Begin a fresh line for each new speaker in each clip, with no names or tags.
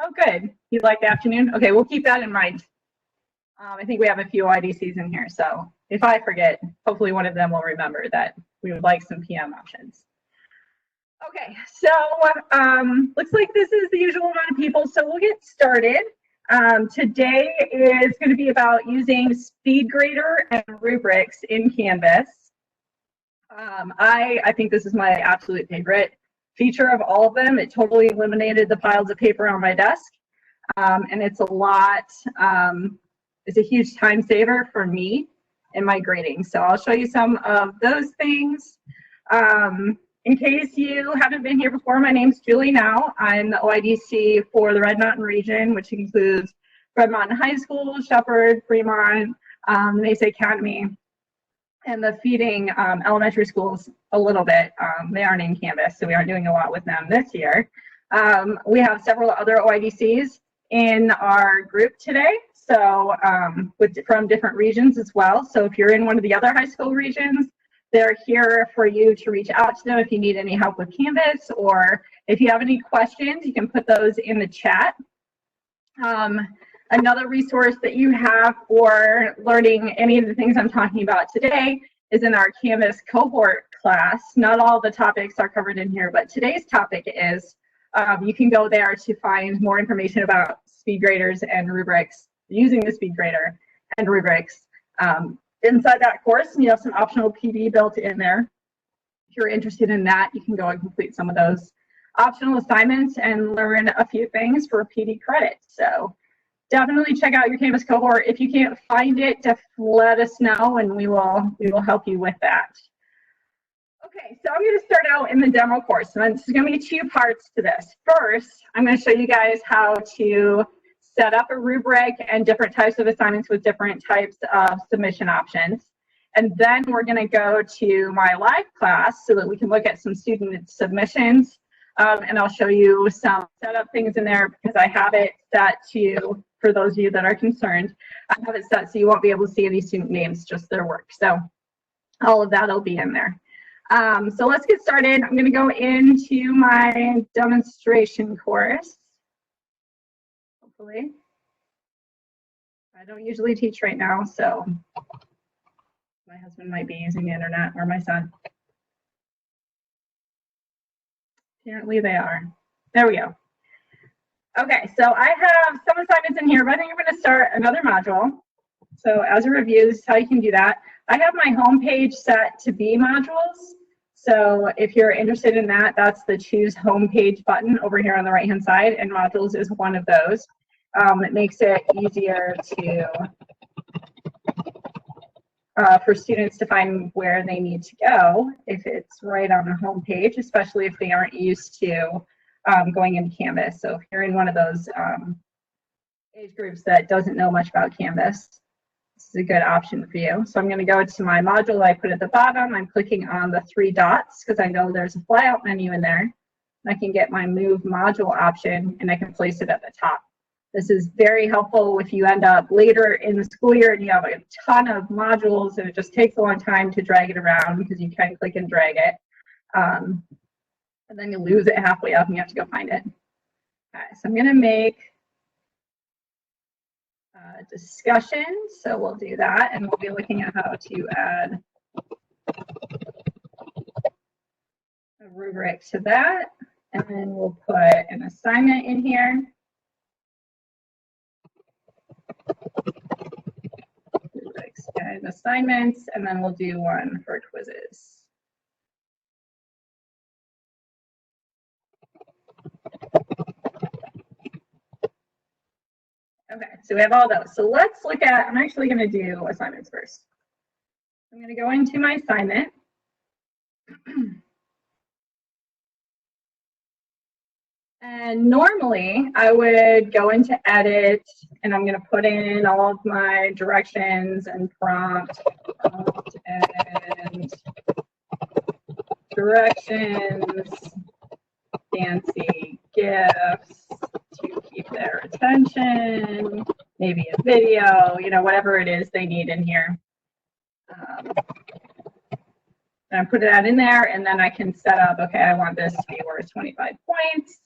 Oh, good. You like the afternoon? Okay, we'll keep that in mind. I think we have a few IDCs in here, so if I forget, hopefully one of them will remember that we would like some PM options. Okay, so looks like this is the usual amount of people, so we'll get started. Today is going to be about using Speedgrader and Rubrics in Canvas. I think this is my absolute favorite feature of all of them. It totally eliminated the piles of paper on my desk, and it's it's a huge time saver for me in my grading. So I'll show you some of those things. In case you haven't been here before, my name's Julie now. I'm the OIDC for the Red Mountain region, which includes Red Mountain High School, Shepherd, Fremont, Mesa Academy, and the feeding elementary schools a little bit. They aren't in Canvas, so we aren't doing a lot with them this year. We have several other OIDCs in our group today, so from different regions as well. So if you're in one of the other high school regions, they're here for you to reach out to them if you need any help with Canvas, or if you have any questions, you can put those in the chat. Another resource that you have for learning any of the things I'm talking about today is in our Canvas cohort class. Not all the topics are covered in here, but today's topic is, you can go there to find more information about Speedgraders and Rubrics, using the Speedgrader and Rubrics. Inside that course, you have some optional PD built in there. If you're interested in that, you can go and complete some of those optional assignments and learn a few things for PD credit. So definitely check out your Canvas cohort. If you can't find it, just let us know and we will help you with that. Okay, so I'm going to start out in the demo course. So this is going to be two parts to this. First, I'm going to show you guys how to set up a rubric and different types of assignments with different types of submission options. And then we're going to go to my live class so that we can look at some student submissions. And I'll show you some setup things in there because I have it set to, for those of you that are concerned, I have it set so you won't be able to see any student names, just their work. So all of that will be in there. So let's get started. I'm going to go into my demonstration course. Hopefully. I don't usually teach right now, so my husband might be using the internet, or my son. Apparently they are. There we go. Okay, so I have some assignments in here, but I think I'm going to start another module. So as a review, this is how you can do that. I have my home page set to be modules. So if you're interested in that, that's the choose home page button over here on the right-hand side, and modules is one of those. It makes it easier to for students to find where they need to go if it's right on the home page, especially if they aren't used to going into Canvas. So if you're in one of those age groups that doesn't know much about Canvas, this is a good option for you. So I'm going to go to my module I put at the bottom. I'm clicking on the three dots because I know there's a flyout menu in there. I can get my move module option and I can place it at the top. This is very helpful if you end up later in the school year and you have a ton of modules and it just takes a long time to drag it around because you can click and drag it. And then you lose it halfway up and you have to go find it. Okay, so I'm going to make a discussion. So we'll do that and we'll be looking at how to add a rubric to that. And then we'll put an assignment in here. Rubrics and assignments, and then we'll do one for quizzes. Okay, so we have all those. So let's look at, I'm actually going to do assignments first. I'm going to go into my assignment. And normally I would go into edit and I'm going to put in all of my directions and prompt and directions, fancy GIFs to keep their attention, maybe a video, you know, whatever it is they need in here. And I put that in there and then I can set up, okay, I want this to be worth 25 points.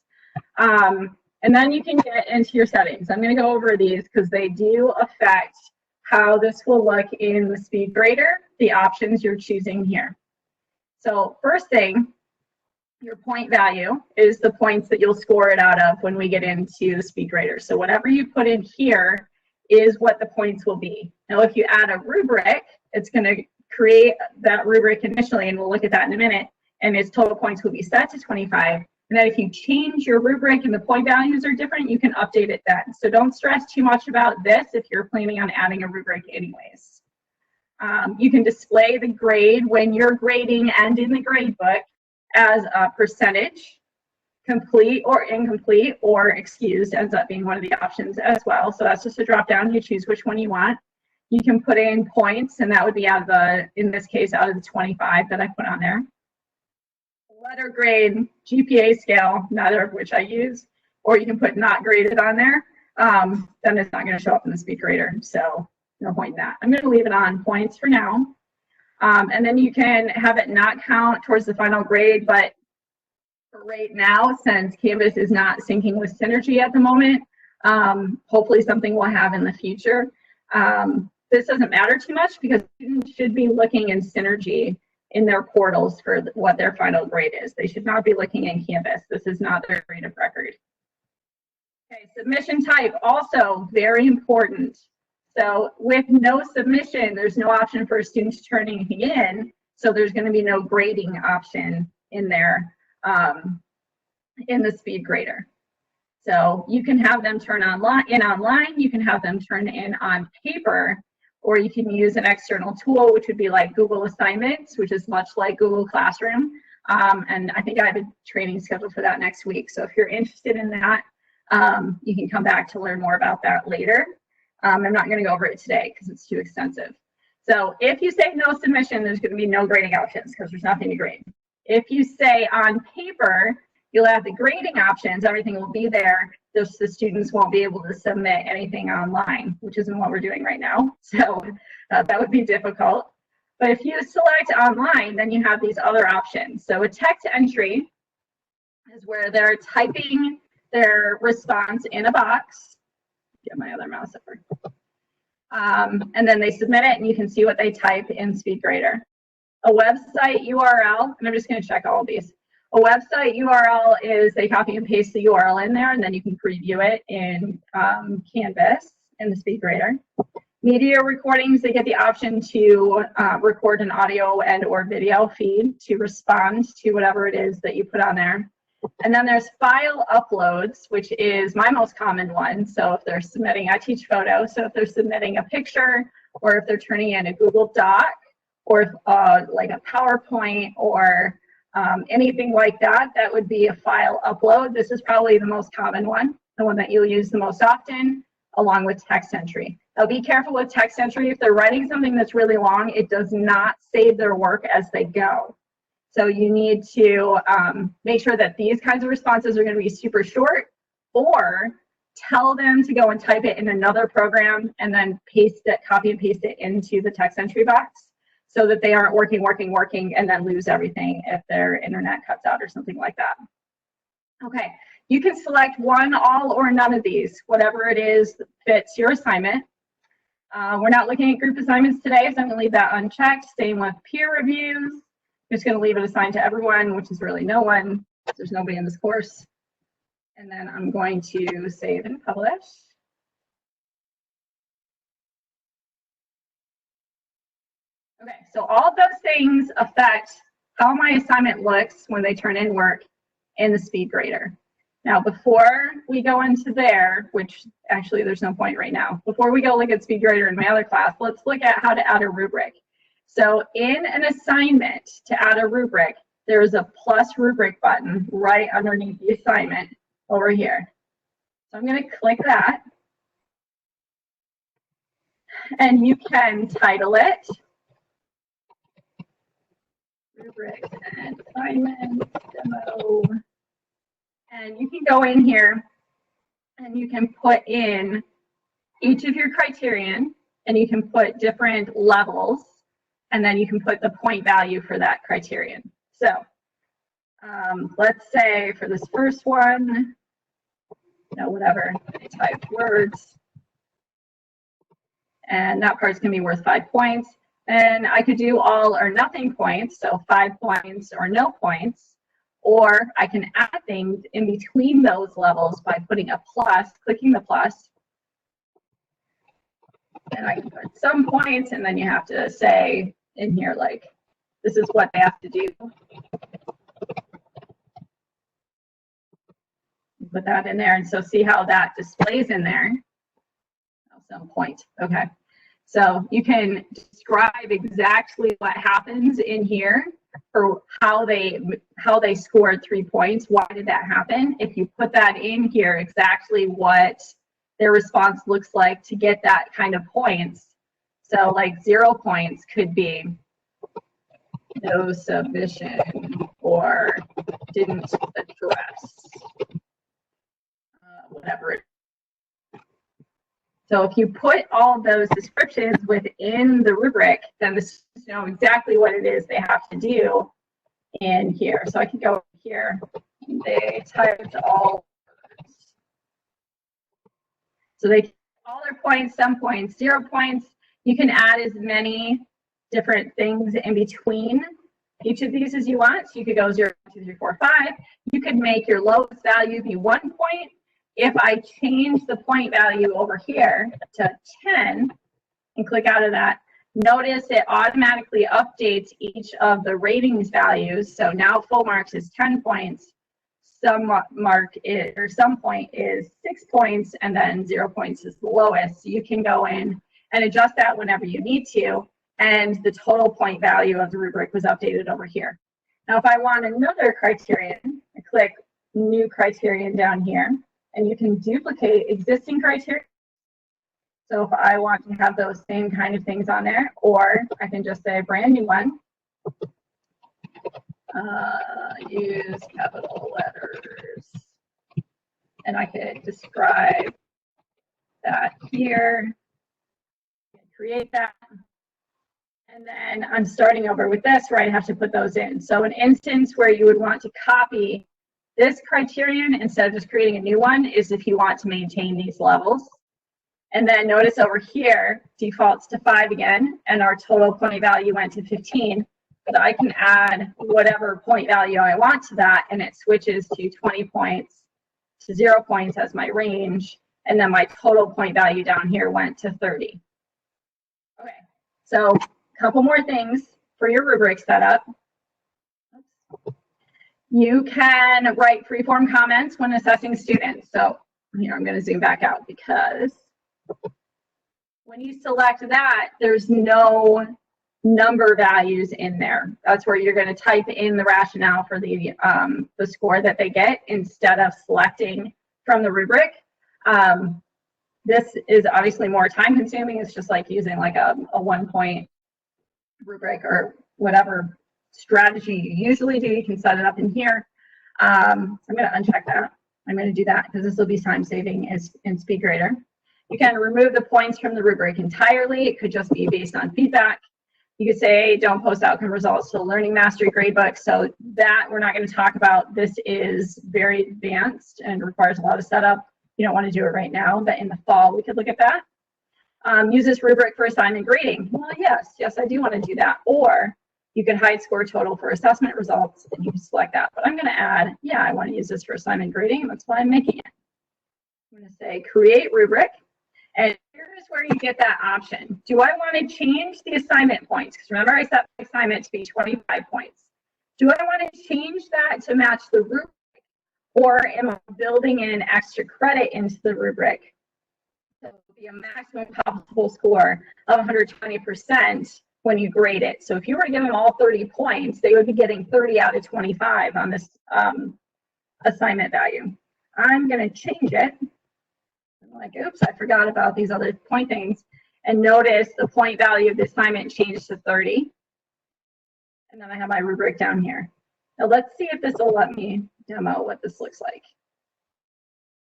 And then you can get into your settings. I'm going to go over these because they do affect how this will look in the Speedgrader, the options you're choosing here. So first thing, your point value is the points that you'll score it out of when we get into the Speedgrader. So whatever you put in here is what the points will be. Now, if you add a rubric, it's going to create that rubric initially, and we'll look at that in a minute, and its total points will be set to 25. And then if you change your rubric and the point values are different, you can update it then. So don't stress too much about this if you're planning on adding a rubric anyways. You can display the grade when you're grading and in the grade book as a percentage, complete or incomplete, or excused ends up being one of the options as well. So that's just a drop down. You choose which one you want. You can put in points, and that would be out of the, in this case, out of the 25 that I put on there. Letter grade, GPA scale, neither of which I use, or you can put not graded on there. Then it's not going to show up in the Speedgrader, so no point in that. I'm going to leave it on points for now. And then you can have it not count towards the final grade, but for right now, since Canvas is not syncing with Synergy at the moment, hopefully something we'll have in the future. This doesn't matter too much because students should be looking in Synergy in their portals for what their final grade is. They should not be looking in Canvas. This is not their grade of record. Okay, submission type, also very important. So with no submission, there's no option for a student to turn anything in. So there's going to be no grading option in there in the Speedgrader. So you can have them turn online, you can have them turn in on paper, or you can use an external tool, which would be like Google Assignments, which is much like Google Classroom. And I think I have a training scheduled for that next week. So if you're interested in that, you can come back to learn more about that later. I'm not going to go over it today because it's too extensive. So if you say no submission, there's going to be no grading options because there's nothing to grade. If you say on paper, you'll have the grading options, everything will be there, just the students won't be able to submit anything online, which isn't what we're doing right now. So that would be difficult. But if you select online, then you have these other options. So a text entry is where they're typing their response in a box. Get my other mouse over. And then they submit it, and you can see what they type in Speedgrader. A website URL, and I'm just going to check all of these. A website URL is they copy and paste the URL in there, and then you can preview it in Canvas in the Speedgrader. Media recordings, they get the option to record an audio and or video feed to respond to whatever it is that you put on there. And then there's file uploads, which is my most common one. So if they're submitting, I teach photo, so if they're submitting a picture, or if they're turning in a Google Doc, or if, like a PowerPoint, or anything like that, that would be a file upload. This is probably the most common one, the one that you'll use the most often, along with text entry. Now be careful with text entry. If they're writing something that's really long, it does not save their work as they go. So you need to make sure that these kinds of responses are going to be super short, or tell them to go and type it in another program and then paste it, copy and paste it into the text entry box, so that they aren't working, and then lose everything if their internet cuts out or something like that. Okay, you can select one, all, or none of these, whatever it is that fits your assignment. We're not looking at group assignments today, so I'm going to leave that unchecked. Same with peer reviews. I'm just going to leave it assigned to everyone, which is really no one. There's nobody in this course. And then I'm going to save and publish. Okay, so all of those things affect how my assignment looks when they turn in work in the Speedgrader. Now, before we go into there, which actually there's no point right now, before we go look at Speedgrader in my other class, let's look at how to add a rubric. So in an assignment, to add a rubric, there is a plus rubric button right underneath the assignment over here. So I'm going to click that. And you can title it Rubrics and Assignments Demo. And you can go in here and you can put in each of your criterion, and you can put different levels, and then you can put the point value for that criterion. So let's say for this first one, whatever, I type words, and that part's going to be worth 5 points. And I could do all or nothing points, so 5 points or no points, or I can add things in between those levels by putting a plus, clicking the plus, and I can put some points, and then you have to say in here, like, this is what they have to do. Put that in there, and so see how that displays in there. Oh, some point. Okay. So you can describe exactly what happens in here for how they scored 3 points. Why did that happen? If you put that in here, exactly what their response looks like to get that kind of points. So like 0 points could be no submission or didn't address whatever. So if you put all those descriptions within the rubric, then the students know exactly what it is they have to do in here. So I can go here. They typed all words. So they all their points, some points, 0 points. You can add as many different things in between each of these as you want. So you could go 0, 2, 3, 4, 5. You could make your lowest value be 1 point. If I change the point value over here to 10 and click out of that, notice it automatically updates each of the ratings values. So now full marks is 10 points, some point is 6 points, and then 0 points is the lowest. So you can go in and adjust that whenever you need to, and the total point value of the rubric was updated over here. Now, if I want another criterion, I click new criterion down here, and you can duplicate existing criteria. So if I want to have those same kind of things on there, or I can just say brand new one, use capital letters, and I could describe that here, create that. And then I'm starting over with this where I have to put those in. So an instance where you would want to copy this criterion instead of just creating a new one is if you want to maintain these levels. And then notice over here, defaults to 5 again, and our total point value went to 15. But I can add whatever point value I want to that, and it switches to 20 points to 0 points as my range. And then my total point value down here went to 30. Okay, so a couple more things for your rubric setup. You can write free-form comments when assessing students. So here, I'm going to zoom back out because when you select that, there's no number values in there. That's where you're going to type in the rationale for the score that they get instead of selecting from the rubric. This is obviously more time consuming. It's just like using like a 1-point rubric or whatever strategy you usually do. You can set it up in here. I'm going to uncheck that. I'm going to do that because this will be time saving in Speedgrader. You can remove the points from the rubric entirely. It could just be based on feedback. You could say don't post outcome results to Learning Mastery gradebook. So that we're not going to talk about. This is very advanced and requires a lot of setup. You don't want to do it right now, but in the fall we could look at that. Use this rubric for assignment grading. Well, yes, I do want to do that. Or you could hide score total for assessment results, and you can select that. But I'm going to add, yeah, I want to use this for assignment grading, and that's why I'm making it. I'm going to say create rubric, and here's where you get that option. Do I want to change the assignment points? Because remember, I set my assignment to be 25 points. Do I want to change that to match the rubric, or am I building in extra credit into the rubric? So it will be a maximum possible score of 120% when you grade it. So if you were to give them all 30 points, they would be getting 30 out of 25 on this assignment value. I'm going to change it. I'm like, oops, I forgot about these other point things. And notice the point value of the assignment changed to 30. And then I have my rubric down here. Now let's see if this will let me demo what this looks like.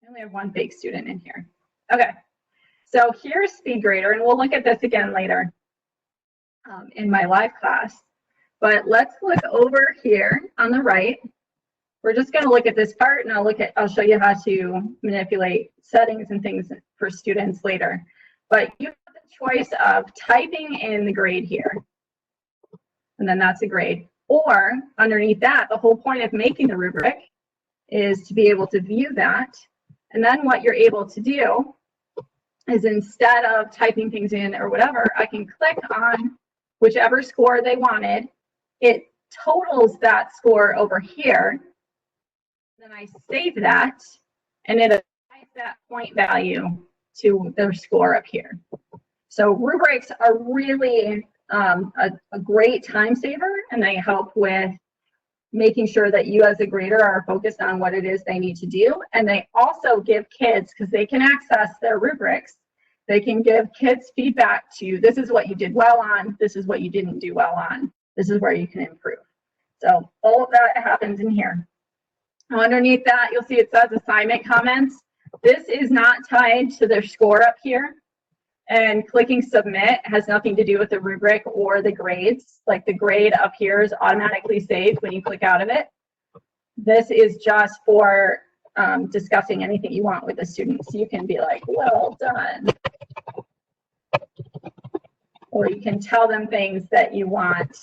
I only have one big student in here. Okay, so here's Speedgrader, and we'll look at this again later in my live class. But let's look over here on the right. we're just going to look at this part, and I'll show you how to manipulate settings and things for students later. But you have the choice of typing in the grade here, and then that's a grade. Or underneath that, the whole point of making the rubric is to be able to view that. And then what you're able to do is, instead of typing things in or whatever, I can click on whichever score they wanted. It totals that score over here. Then I save that, and it applies that point value to their score up here. So rubrics are really a great time saver, and they help with making sure that you as a grader are focused on what it is they need to do. And they also give kids, because they can access their rubrics, they can give kids feedback to, this is what you did well on, this is what you didn't do well on, this is where you can improve. So all of that happens in here. Underneath that, you'll see it says assignment comments. This is not tied to their score up here. And clicking submit has nothing to do with the rubric or the grades. Like the grade up here is automatically saved when you click out of it. This is just for discussing anything you want with the students. You can be like, well done. Or you can tell them things that you want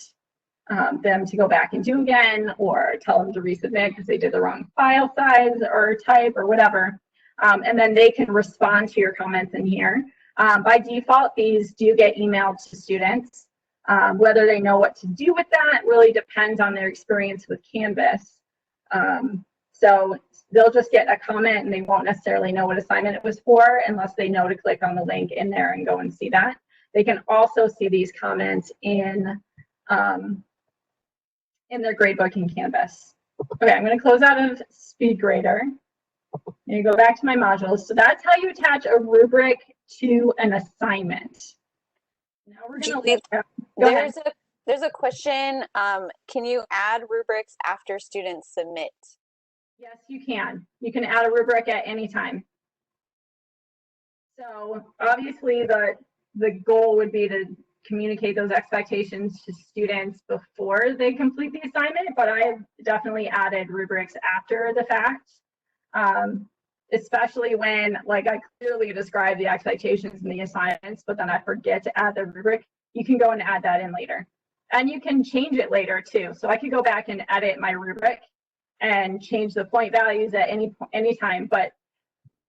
them to go back and do again, or tell them to resubmit because they did the wrong file size or type or whatever. And then they can respond to your comments in here. By default, these do get emailed to students. Whether they know what to do with that really depends on their experience with Canvas. So they'll just get a comment and they won't necessarily know what assignment it was for unless they know to click on the link in there and go and see that. They can also see these comments in their gradebook in Canvas. Okay, I'm going to close out of Speedgrader and go back to my modules. So that's how you attach a rubric to an assignment. Now we're going to look at,
there's a question. Can you add rubrics after students submit?
Yes, you can. You can add a rubric at any time. So obviously the goal would be to communicate those expectations to students before they complete the assignment, but I've definitely added rubrics after the fact. Especially when, like, I clearly describe the expectations in the assignments, but then I forget to add the rubric. You can go and add that in later. And you can change it later too. So I could go back and edit my rubric and change the point values at any time. But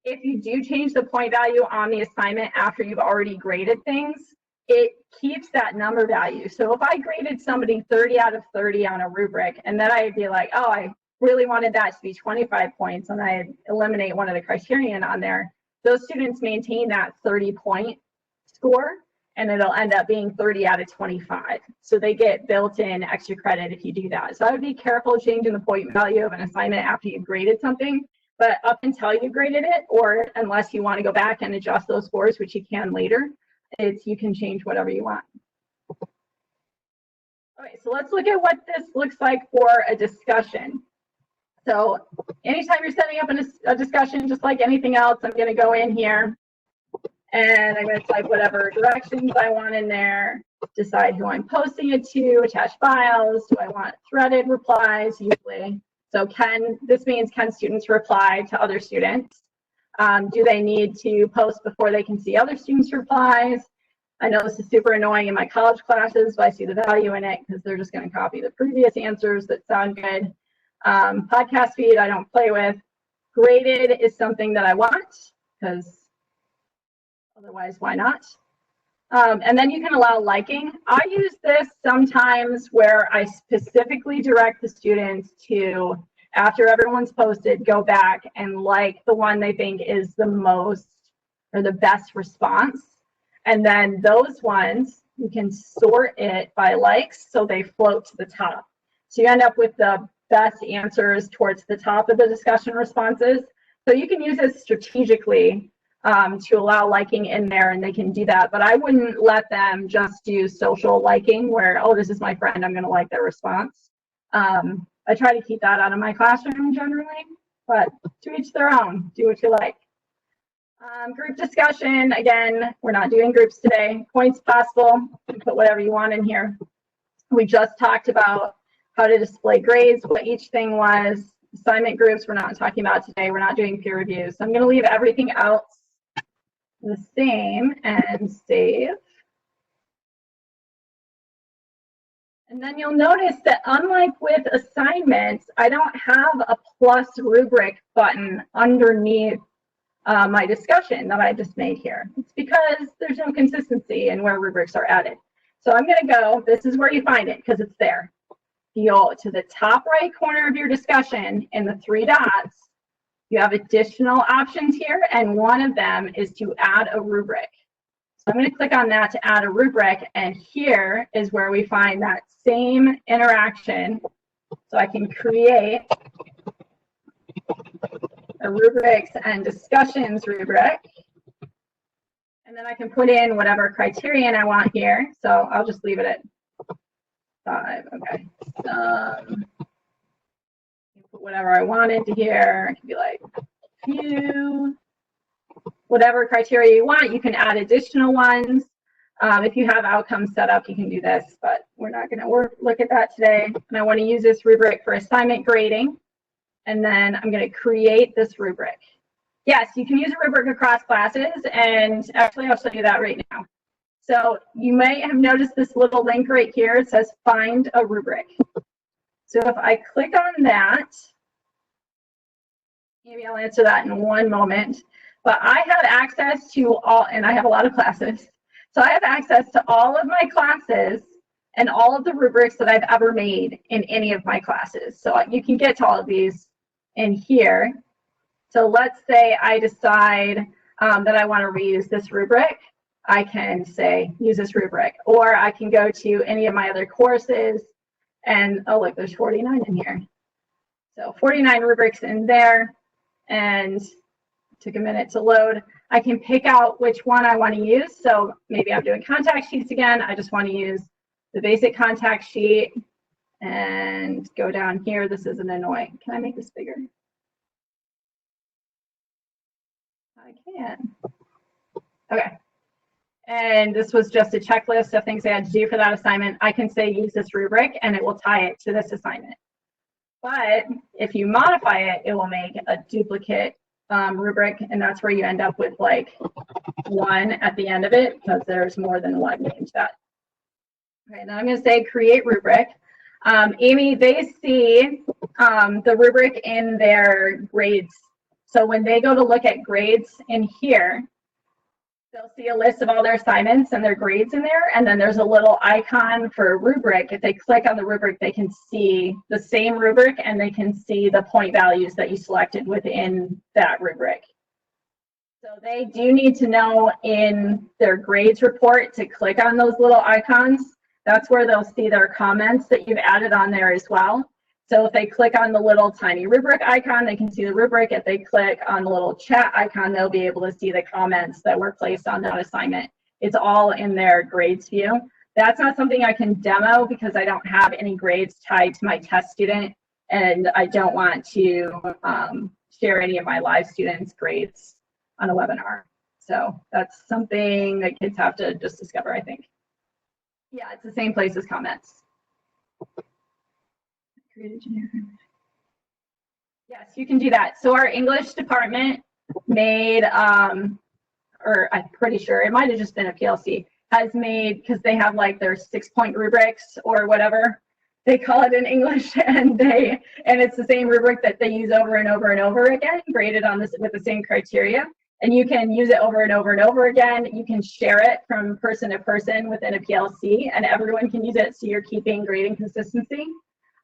if you do change the point value on the assignment after you've already graded things, it keeps that number value. So if I graded somebody 30 out of 30 on a rubric, and then I'd be like, oh, I really wanted that to be 25 points, and I eliminate one of the criterion on there, those students maintain that 30-point score, and it'll end up being 30 out of 25. So they get built-in extra credit if you do that. So I would be careful changing the point value of an assignment after you've graded something, but up until you graded it, or unless you want to go back and adjust those scores, which you can later, you can change whatever you want. Okay, so let's look at what this looks like for a discussion. So anytime you're setting up a discussion, just like anything else, I'm going to go in here and I'm going to type whatever directions I want in there, decide who I'm posting it to, attach files. Do I want threaded replies usually? So this means can students reply to other students? Do they need to post before they can see other students' replies? I know this is super annoying in my college classes, but I see the value in it because they're just going to copy the previous answers that sound good. Podcast feed I don't play with. Graded is something that I want because otherwise why not? And then you can allow liking. I use this sometimes where I specifically direct the students to, after everyone's posted, go back and like the one they think is the most or the best response. And then those ones, you can sort it by likes so they float to the top. So you end up with the best answers towards the top of the discussion responses. So you can use this strategically to allow liking in there, and they can do that. But I wouldn't let them just do social liking where, oh, this is my friend, I'm going to like their response. I try to keep that out of my classroom generally, but to each their own. Do what you like. Group discussion, again, we're not doing groups today. Points possible, you can put whatever you want in here. We just talked about how to display grades, what each thing was. assignment groups we're not talking about today. We're not doing peer reviews. So I'm going to leave everything else the same and save. And then you'll notice that unlike with assignments, I don't have a plus rubric button underneath my discussion that I just made here. It's because there's no consistency in where rubrics are added. So I'm going to go, this is where you find it because it's there. You go to the top right corner of your discussion in the 3 dots. You have additional options here, and one of them is to add a rubric. So I'm going to click on that to add a rubric, and here is where we find that same interaction. So I can create a rubrics and discussions rubric, and then I can put in whatever criterion I want here. So I'll just leave it at 5. Okay. Put whatever I want into here. It could be like few. Whatever criteria you want, you can add additional ones. If you have outcomes set up, you can do this, but we're not going to look at that today. And I want to use this rubric for assignment grading. And then I'm going to create this rubric. Yes, you can use a rubric across classes, and actually I'll show you that right now. So you may have noticed this little link right here. It says find a rubric. So if I click on that, maybe I'll answer that in one moment, but I have access to all, and I have a lot of classes. So I have access to all of my classes and all of the rubrics that I've ever made in any of my classes. So you can get to all of these in here. So let's say I decide that I want to reuse this rubric. I can say use this rubric, or I can go to any of my other courses and, oh look, there's 49 in here. So 49 rubrics in there, and it took a minute to load. I can pick out which one I want to use. So maybe I'm doing contact sheets again. I just want to use the basic contact sheet and go down here. This isn't annoying. Can I make this bigger? I can. Okay. And this was just a checklist of things I had to do for that assignment. I can say use this rubric and it will tie it to this assignment. But if you modify it, it will make a duplicate rubric, and that's where you end up with like 1 at the end of it because there's more than 1 named that. Okay, now I'm going to say create rubric. Amy, they see the rubric in their grades. So when they go to look at grades in here, they'll see a list of all their assignments and their grades in there, and then there's a little icon for a rubric. If they click on the rubric, they can see the same rubric and they can see the point values that you selected within that rubric. So they do need to know in their grades report to click on those little icons. That's where they'll see their comments that you've added on there as well. So if they click on the little tiny rubric icon, they can see the rubric. If they click on the little chat icon, they'll be able to see the comments that were placed on that assignment. It's all in their grades view. That's not something I can demo because I don't have any grades tied to my test student, and I don't want to share any of my live students' grades on a webinar. So that's something that kids have to just discover, I think. Yeah, it's the same place as comments. Yes, you can do that. So our English department made, or I'm pretty sure it might have just been a PLC, has made, because they have like their 6-point rubrics or whatever they call it in English, and it's the same rubric that they use over and over and over again, graded on this with the same criteria. And you can use it over and over and over again. You can share it from person to person within a PLC, and everyone can use it, so you're keeping grading consistency.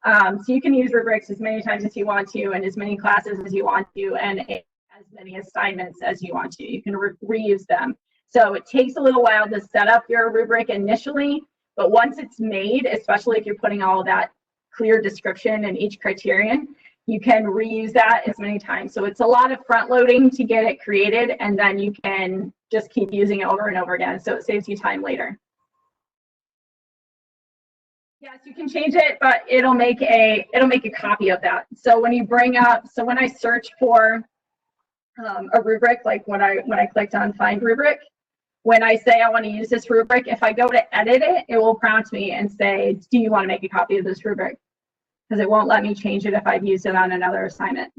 So you can use rubrics as many times as you want to, and as many classes as you want to, and as many assignments as you want to. You can reuse them. So it takes a little while to set up your rubric initially, but once it's made, especially if you're putting all of that clear description in each criterion, you can reuse that as many times. So it's a lot of front loading to get it created, and then you can just keep using it over and over again. So it saves you time later. Yes, you can change it, but it'll make a copy of that. So when you bring up, so when I search for a rubric, like when I clicked on find rubric, when I say I want to use this rubric, if I go to edit it, it will prompt me and say, do you want to make a copy of this rubric? because it won't let me change it if I've used it on another assignment.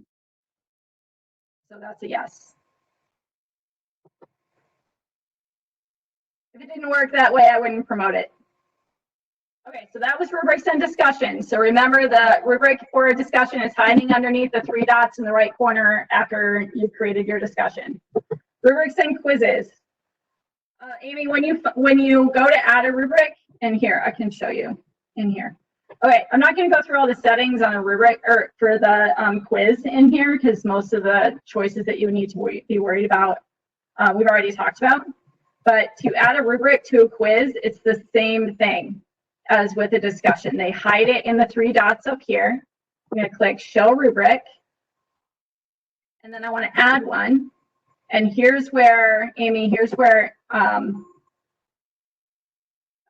So that's a yes. If it didn't work that way, I wouldn't promote it. Okay, so that was rubrics and discussion. So remember, the rubric for a discussion is hiding underneath the 3 dots in the right corner after you've created your discussion. Rubrics and quizzes. Amy, when you go to add a rubric, and here, I can show you in here. Okay, I'm not going to go through all the settings on a rubric or for the quiz in here, because most of the choices that you need to be worried about, we've already talked about. But to add a rubric to a quiz, it's the same thing as with a discussion. They hide it in the 3 dots up here. I'm going to click Show Rubric. And then I want to add one. And here's where, Amy, here's where I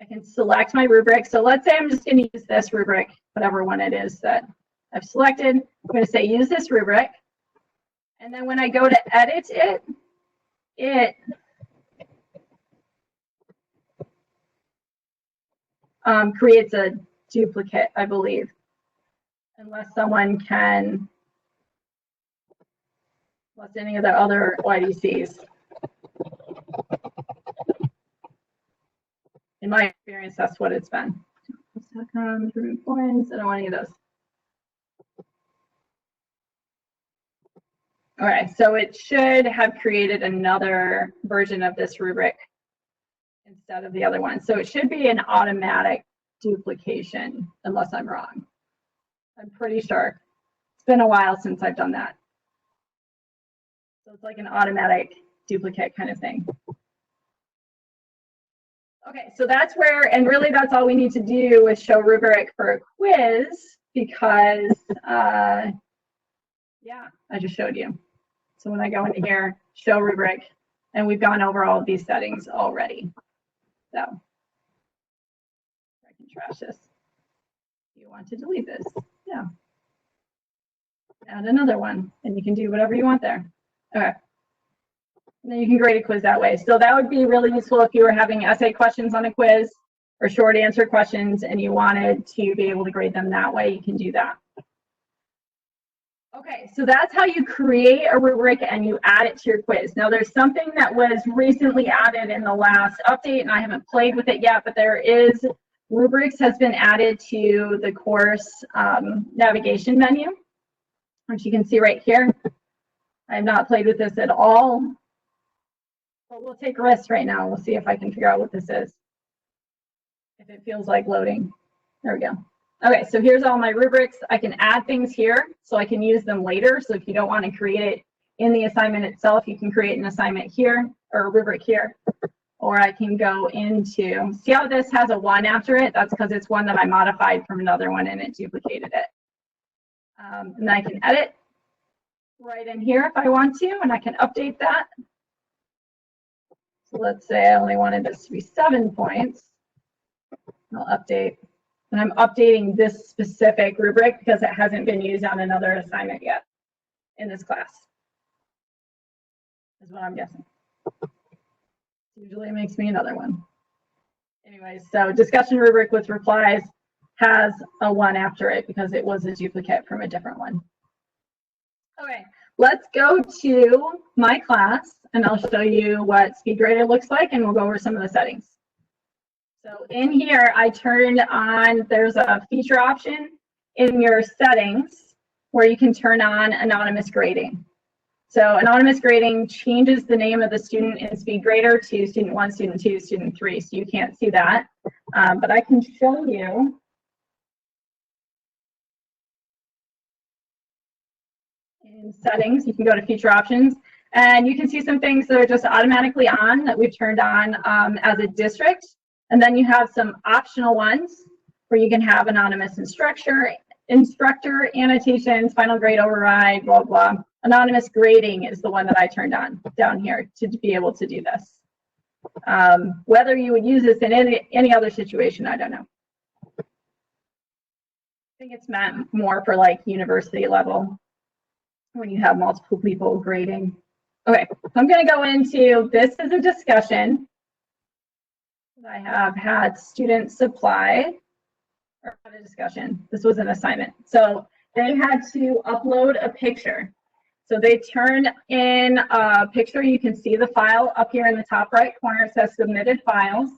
can select my rubric. So let's say I'm just going to use this rubric, whatever one it is that I've selected. I'm going to say use this rubric. And then when I go to edit it, it creates a duplicate, I believe, unless someone can, unless any of the other YDCs. In my experience, that's what it's been. I don't want any of those. All right, so it should have created another version of this rubric instead of the other one. So it should be an automatic duplication, unless I'm wrong. I'm pretty sure. It's been a while since I've done that. So it's like an automatic duplicate kind of thing. Okay, so that's where, and really that's all we need to do with show rubric for a quiz, because, yeah, I just showed you. So when I go into here, show rubric, and we've gone over all of these settings already. So I can trash this. You want to delete this? Yeah. Add another one, and you can do whatever you want there. Okay. And then you can grade a quiz that way. So that would be really useful if you were having essay questions on a quiz or short answer questions and you wanted to be able to grade them that way, you can do that. Okay, so that's how you create a rubric and you add it to your quiz. Now there's something that was recently added in the last update, and I haven't played with it yet, but there is, rubrics has been added to the course navigation menu, which you can see right here. I have not played with this at all, but we'll take risks right now. We'll see if I can figure out what this is. If it feels like loading. There we go. Okay, so here's all my rubrics. I can add things here so I can use them later. So if you don't want to create it in the assignment itself, you can create an assignment here or a rubric here. Or I can go into, see how this has a 1 after it? That's because it's one that I modified from another one and it duplicated it. And then I can edit right in here if I want to, and I can update that. So let's say I only wanted this to be 7 points. I'll update. And I'm updating this specific rubric because it hasn't been used on another assignment yet in this class, is what I'm guessing. Usually it makes me another one. Anyway, so discussion rubric with replies has a 1 after it because it was a duplicate from a different one. Okay, let's go to my class and I'll show you what Speedgrader looks like and we'll go over some of the settings. So in here, I turned on, there's a feature option in your settings where you can turn on anonymous grading. So anonymous grading changes the name of the student in Speedgrader to student 1, student 2, student 3. So you can't see that, but I can show you. In settings, you can go to feature options and you can see some things that are just automatically on that we've turned on as a district. And then you have some optional ones where you can have anonymous instructor, annotations, final grade override, blah, blah. Anonymous grading is the one that I turned on down here to be able to do this. Whether you would use this in any other situation, I don't know. I think it's meant more for like university level when you have multiple people grading. Okay, so I'm going to go into, this is a discussion. I have had students supply, or have a discussion. This was an assignment. So they had to upload a picture. So they turned in a picture. You can see the file up here in the top right corner. It says submitted files.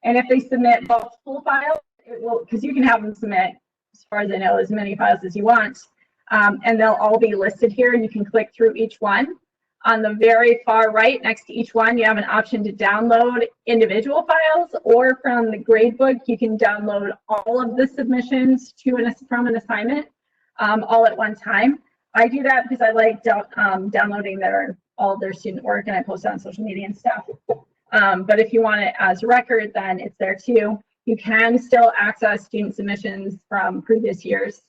And if they submit multiple files, it will, because you can have them submit, as far as I know, as many files as you want. And they'll all be listed here. You can click through each one. On the very far right, next to each one, you have an option to download individual files, or from the gradebook, you can download all of the submissions from an assignment all at one time. I do that because I like downloading all of their student work, and I post it on social media and stuff. But if you want it as a record, then it's there too. You can still access student submissions from previous years.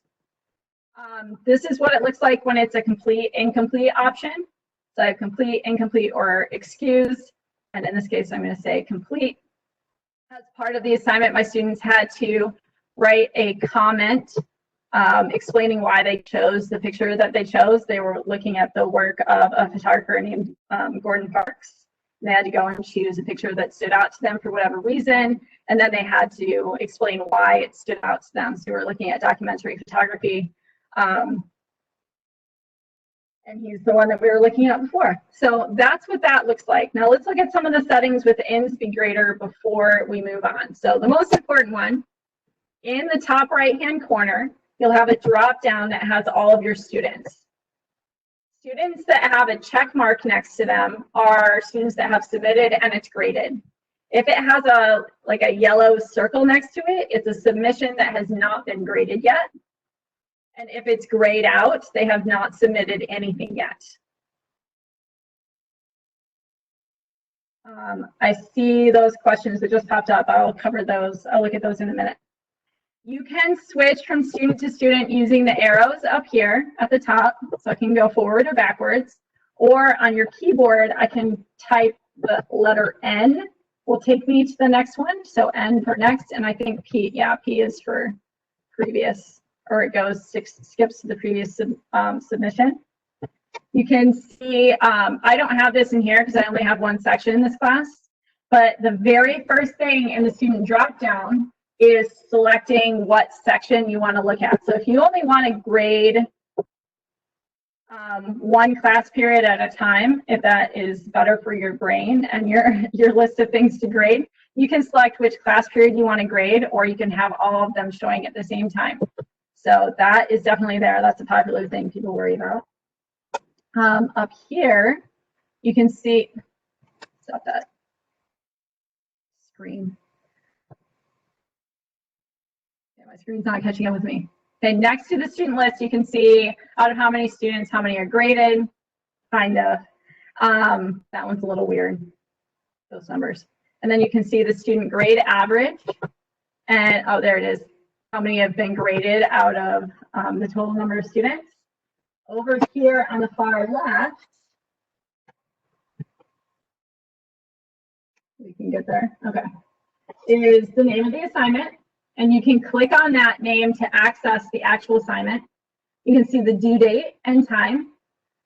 This is what it looks like when it's a complete, incomplete option. So I have complete, incomplete, or excused. And in this case, I'm going to say complete. As part of the assignment, my students had to write a comment explaining why they chose the picture that they chose. They were looking at the work of a photographer named Gordon Parks. They had to go and choose a picture that stood out to them for whatever reason. And then they had to explain why it stood out to them. So we're looking at documentary photography. And he's the one that we were looking at before. So that's what that looks like. Now let's look at some of the settings within Speedgrader before we move on. So the most important one, in the top right-hand corner, you'll have a drop-down that has all of your students. Students that have a check mark next to them are students that have submitted and it's graded. If it has a yellow circle next to it, it's a submission that has not been graded yet. And if it's grayed out, they have not submitted anything yet. I see those questions that just popped up. I'll cover those. I'll look at those in a minute. You can switch from student to student using the arrows up here at the top. So I can go forward or backwards. Or on your keyboard, I can type the letter N. Will take me to the next one. So N for next. And I think P, yeah, P is for previous. Or it goes skips to the previous submission. You can see, I don't have this in here because I only have one section in this class, but the very first thing in the student dropdown is selecting what section you want to look at. So if you only want to grade one class period at a time, if that is better for your brain and your list of things to grade, you can select which class period you want to grade, or you can have all of them showing at the same time. So that is definitely there. That's a popular thing people worry about. Up here, you can see, stop that screen. Okay, my screen's not catching up with me. Okay, next to the student list, you can see out of how many students, how many are graded, kind of. That one's a little weird, those numbers. And then you can see the student grade average. And, oh, there it is. How many have been graded out of the total number of students. Over here on the far left, we can get there, okay, is the name of the assignment. And you can click on that name to access the actual assignment. You can see the due date and time.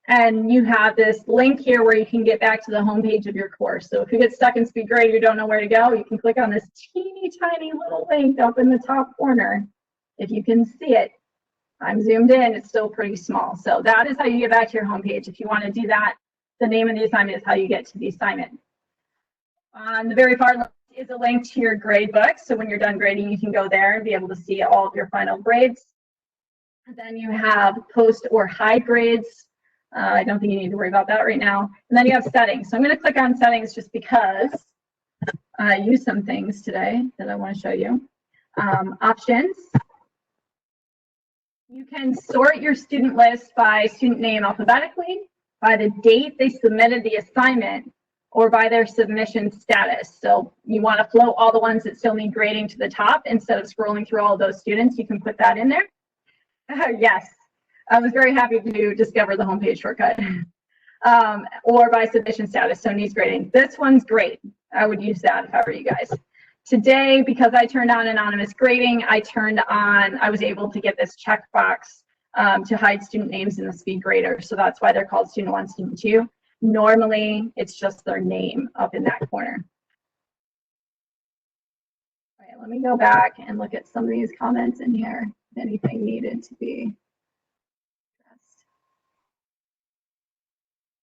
And you have this link here where you can get back to the home page of your course. So if you get stuck in Speedgrader, you don't know where to go, you can click on this teeny tiny little link up in the top corner. If you can see it, I'm zoomed in, it's still pretty small. So that is how you get back to your home page. If you want to do that, the name of the assignment is how you get to the assignment. On the very far left is a link to your grade book. So when you're done grading, you can go there and be able to see all of your final grades. And then you have post or hide grades. I don't think you need to worry about that right now. And then you have settings. So I'm going to click on settings just because I used some things today that I want to show you. Options. You can sort your student list by student name alphabetically, by the date they submitted the assignment, or by their submission status. So you want to float all the ones that still need grading to the top instead of scrolling through all of those students. You can put that in there. Yes. I was very happy to discover the homepage shortcut. Or by submission status, so needs grading. This one's great. I would use that if I were you guys. Today, because I turned on anonymous grading, I was able to get this checkbox to hide student names in the Speedgrader. So that's why they're called student 1, student 2. Normally, it's just their name up in that corner. let me go back and look at some of these comments in here, if anything needed to be addressed.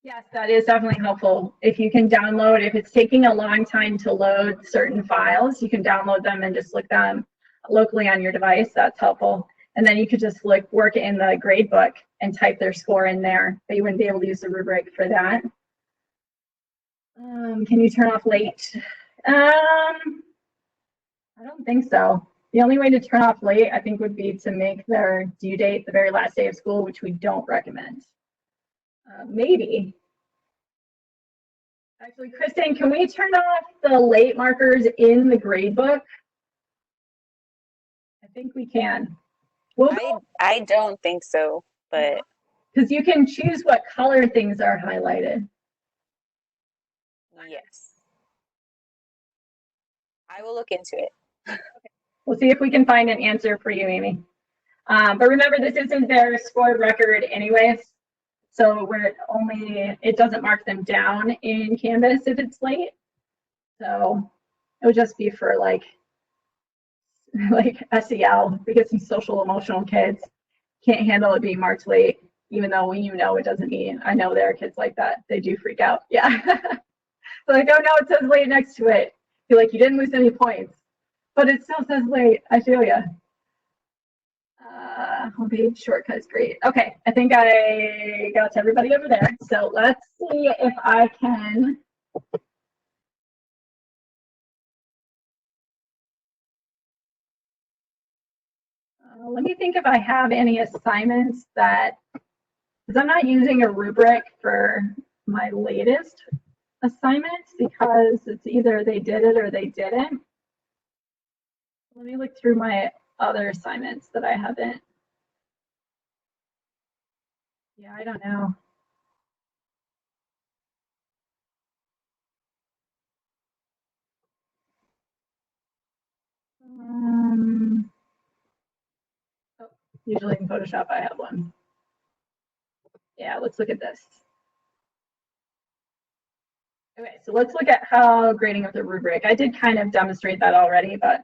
Yes, that is definitely helpful. If you can download, if it's taking a long time to load certain files, you can download them and just look them locally on your device. That's helpful. And then you could just work in the grade book and type their score in there, but you wouldn't be able to use the rubric for that. Can you turn off late? I don't think so. The only way to turn off late, I think, would be to make their due date the very last day of school, which we don't recommend. Maybe. Actually, Kristen, can we turn off the late markers in the grade book? I think we can.
I don't think so, but.
Because you can choose what color things are highlighted.
Yes. I will look into it.
Okay. We'll see if we can find an answer for you, Amy. But remember, this isn't their scored record anyways. So it doesn't mark them down in Canvas if it's late. So it would just be for like SEL, because some social emotional kids can't handle it being marked late, even though it doesn't mean. I know there are kids like that. They do freak out. Yeah. So like, oh no, it says late next to it. You're like, you didn't lose any points, but it still says late. I feel you. Homepage shortcut is great. Okay, I think I got to everybody over there. So let's see if I can. Let me think if I have any assignments that, because I'm not using a rubric for my latest assignments because it's either they did it or they didn't. Let me look through my other assignments that I haven't. Yeah, I don't know. Usually in Photoshop I have one. Yeah, let's look at this. Okay, so let's look at how grading of the rubric. I did kind of demonstrate that already, but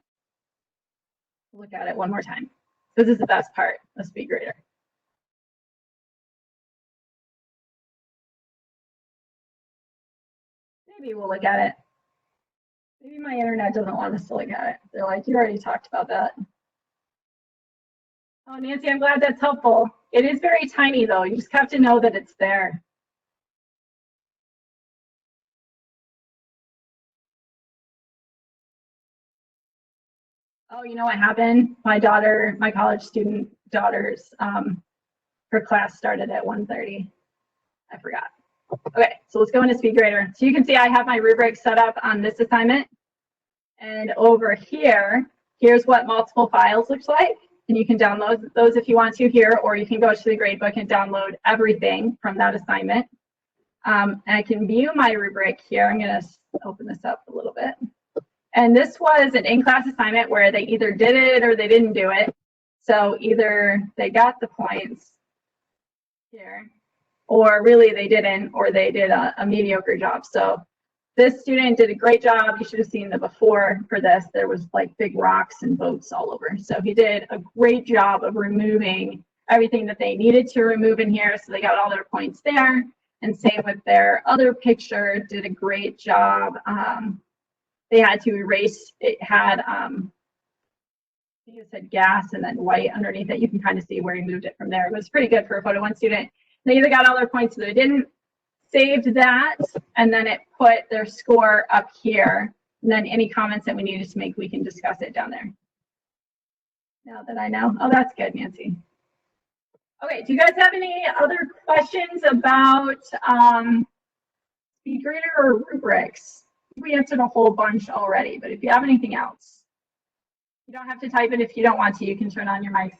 look at it one more time. This is the best part of Speedgrader. Maybe we'll look at it. Maybe my internet doesn't want us to look at it. They're like, you already talked about that. Oh, Nancy, I'm glad that's helpful. It is very tiny though. You just have to know that it's there. Oh, you know what happened? My college student daughter's, her class started at 1:30. I forgot. Okay, so let's go into Speedgrader. So you can see I have my rubric set up on this assignment. And over here, here's what multiple files looks like. And you can download those if you want to here, or you can go to the gradebook and download everything from that assignment. And I can view my rubric here. I'm going to open this up a little bit. And this was an in-class assignment where they either did it or they didn't do it. So either they got the points here, or really they didn't, or they did a mediocre job. So this student did a great job. You should have seen the before for this. There was like big rocks and boats all over. So he did a great job of removing everything that they needed to remove in here. So they got all their points there. And same with their other picture, did a great job. They had to erase, it had, I think it said gas and then white underneath it. You can kind of see where he moved it from there. It was pretty good for a photo one student. They either got all their points or they didn't. Saved that, and then it put their score up here. And then any comments that we needed to make, we can discuss it down there. Now that I know. Oh, that's good, Nancy. Okay, do you guys have any other questions about Speedgrader or rubrics? We answered a whole bunch already, but if you have anything else, you don't have to type it if you don't want to. You can turn on your mic.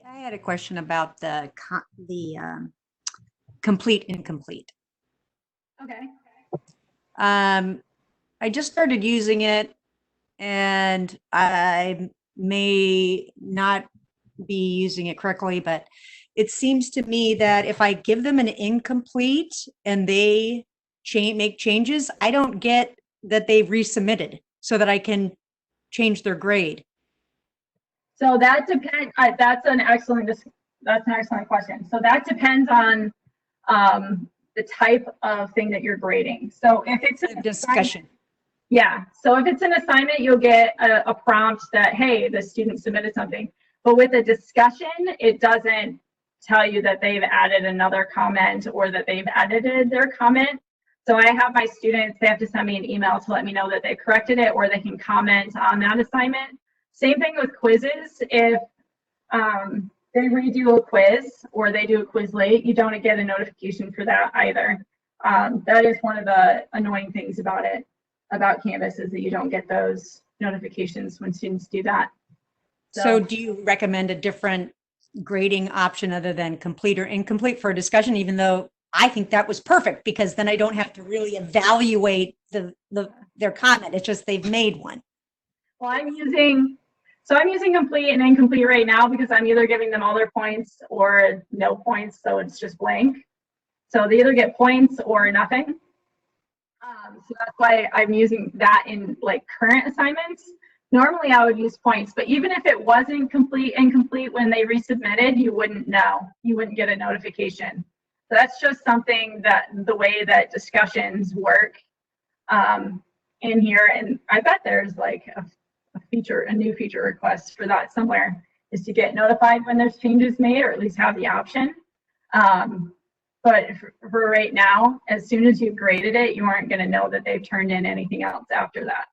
I had a question about the complete incomplete.
Okay.
I just started using it, and I may not be using it correctly, but it seems to me that if I give them an incomplete and they make changes, I don't get that they've resubmitted so that I can change their grade.
So that depends. That's an excellent question. So that depends on the type of thing that you're grading. So if it's a
Discussion.
yeah. So if it's an assignment, you'll get a prompt that, hey, the student submitted something. But with a discussion, it doesn't tell you that they've added another comment or that they've edited their comment. So I have my students, they have to send me an email to let me know that they corrected it, or they can comment on that assignment. Same thing with quizzes. If they redo a quiz or they do a quiz late, you don't get a notification for that either. That is one of the annoying things about it, about Canvas, is that you don't get those notifications when students do that.
So do you recommend a different grading option other than complete or incomplete for a discussion, even though I think that was perfect, because then I don't have to really evaluate their comment. It's just they've made one.
Well, I'm using complete and incomplete right now because I'm either giving them all their points or no points, so it's just blank. So they either get points or nothing. So that's why I'm using that in like current assignments. Normally I would use points, but even if it wasn't incomplete when they resubmitted, you wouldn't know. You wouldn't get a notification. So that's just something that the way that discussions work in here. And I bet there's like a new feature request for that somewhere, is to get notified when there's changes made, or at least have the option. But for right now, as soon as you've graded it, you aren't going to know that they've turned in anything else after that.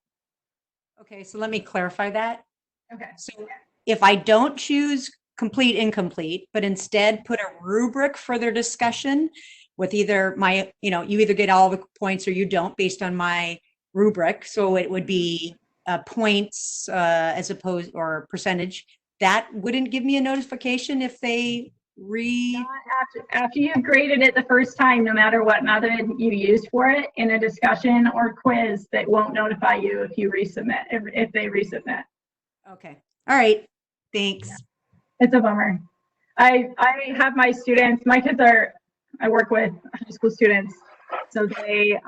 Okay, so let me clarify that.
Okay.
So if I don't choose complete, incomplete, but instead put a rubric for their discussion with either my, you either get all the points or you don't based on my rubric. So it would be points as opposed, or percentage. That wouldn't give me a notification if they
After you've graded it the first time, no matter what method you used for it, in a discussion or quiz, that won't notify you if you resubmit, if they resubmit.
Okay. All right. Thanks.
Yeah. It's a bummer. I have my students, I work with high school students, so they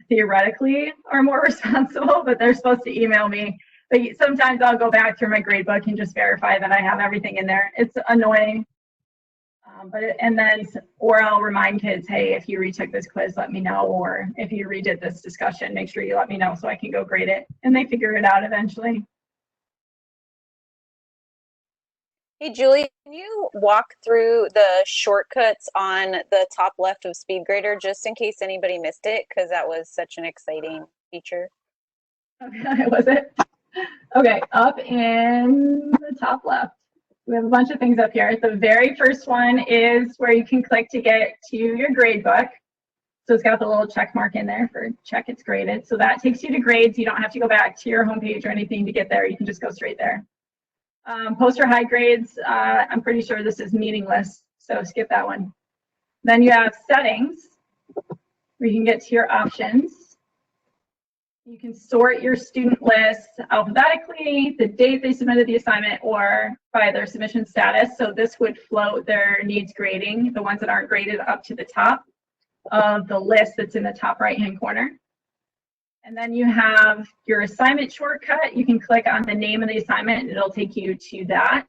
theoretically are more responsible, but they're supposed to email me. But sometimes I'll go back through my grade book and just verify that I have everything in there. It's annoying. Or I'll remind kids, hey, if you retook this quiz, let me know. Or if you redid this discussion, make sure you let me know so I can go grade it. And they figure it out eventually.
Hey, Julie, can you walk through the shortcuts on the top left of Speedgrader, just in case anybody missed it, because that was such an exciting feature.
Okay, was it? Okay, up in the top left. We have a bunch of things up here. The very first one is where you can click to get to your grade book. So it's got the little check mark in there for check it's graded. So that takes you to grades. You don't have to go back to your homepage or anything to get there. You can just go straight there. Post or high grades, I'm pretty sure this is meaningless, so skip that one. Then you have settings, where you can get to your options. You can sort your student list alphabetically, the date they submitted the assignment, or by their submission status. So this would float their needs grading, the ones that aren't graded, up to the top of the list that's in the top right-hand corner. And then you have your assignment shortcut. You can click on the name of the assignment and it'll take you to that.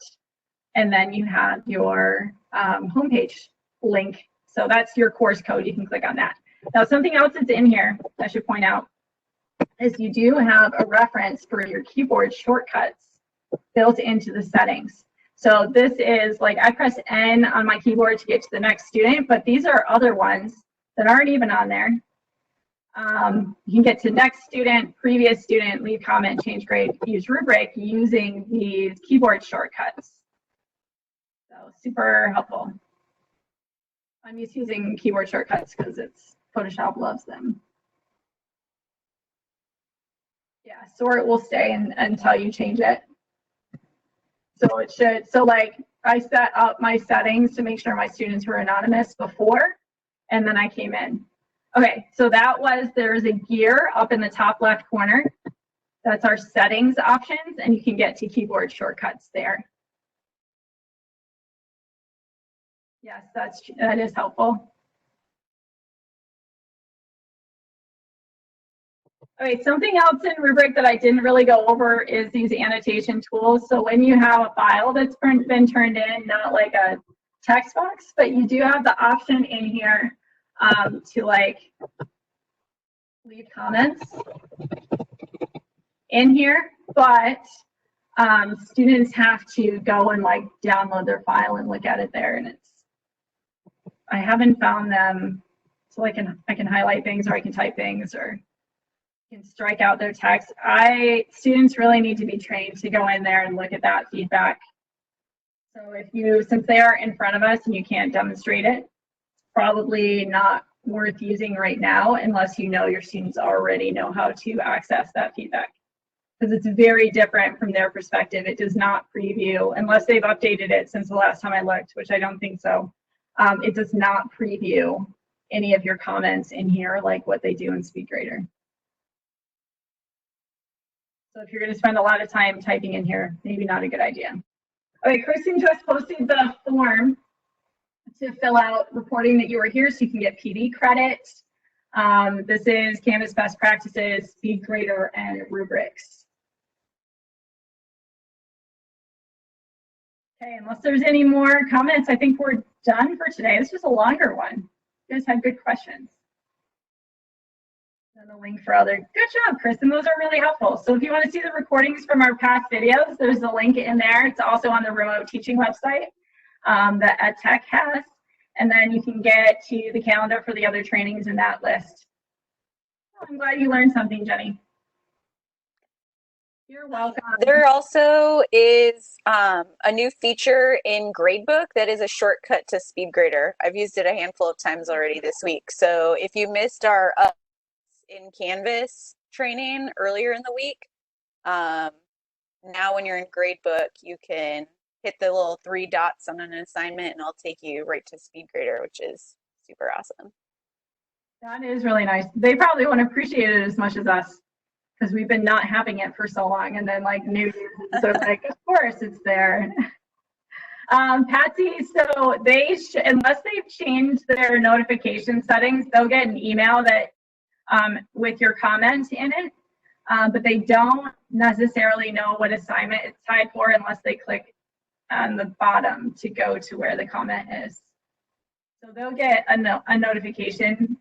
And then you have your homepage link. So that's your course code. You can click on that. Now, something else that's in here I should point out is you do have a reference for your keyboard shortcuts built into the settings. So this is like, I press N on my keyboard to get to the next student, but these are other ones that aren't even on there. You can get to next student, previous student, leave comment, change grade, use rubric using these keyboard shortcuts. So super helpful. I'm used to using keyboard shortcuts because Photoshop loves them. Yeah, sort will stay until you change it. So it should, so like I set up my settings to make sure my students were anonymous before, and then I came in. Okay, so there's a gear up in the top left corner. That's our settings options, and you can get to keyboard shortcuts there. Yes, that is helpful. All right, something else in Rubric that I didn't really go over is these annotation tools. So when you have a file that's been turned in, not like a text box, but you do have the option in here to like leave comments in here, but students have to go and like download their file and look at it there, and I haven't found them, so I can highlight things, or I can type things, or can strike out their text. Students really need to be trained to go in there and look at that feedback. So since they are in front of us and you can't demonstrate it, probably not worth using right now unless you know your students already know how to access that feedback, because it's very different from their perspective. It does not preview, unless they've updated it since the last time I looked, which I don't think so. It does not preview any of your comments in here like what they do in Speedgrader. So if you're going to spend a lot of time typing in here, maybe not a good idea. All right, Kristen just posted the form to fill out reporting that you were here so you can get PD credit. This is Canvas Best Practices, Speedgrader, and Rubrics. Okay, unless there's any more comments, I think we're done for today. This was a longer one. You guys had good questions. And a link for other. Good job, Kristen. Those are really helpful. So if you want to see the recordings from our past videos, there's a link in there. It's also on the remote teaching website that EdTech has. And then you can get to the calendar for the other trainings in that list. Oh, I'm glad you learned something, Jenny. You're welcome.
There also is a new feature in Gradebook that is a shortcut to Speedgrader. I've used it a handful of times already this week. So if you missed our in Canvas training earlier in the week, now when you're in Gradebook, you can hit the little 3 dots on an assignment and it'll take you right to Speedgrader, which is super awesome.
That is really nice. They probably won't appreciate it as much as us, because we've been not having it for so long, and then like new users are like, of course it's there. Patsy, so unless they've changed their notification settings, they'll get an email that with your comment in it, but they don't necessarily know what assignment it's tied for unless they click on the bottom to go to where the comment is. So they'll get a notification,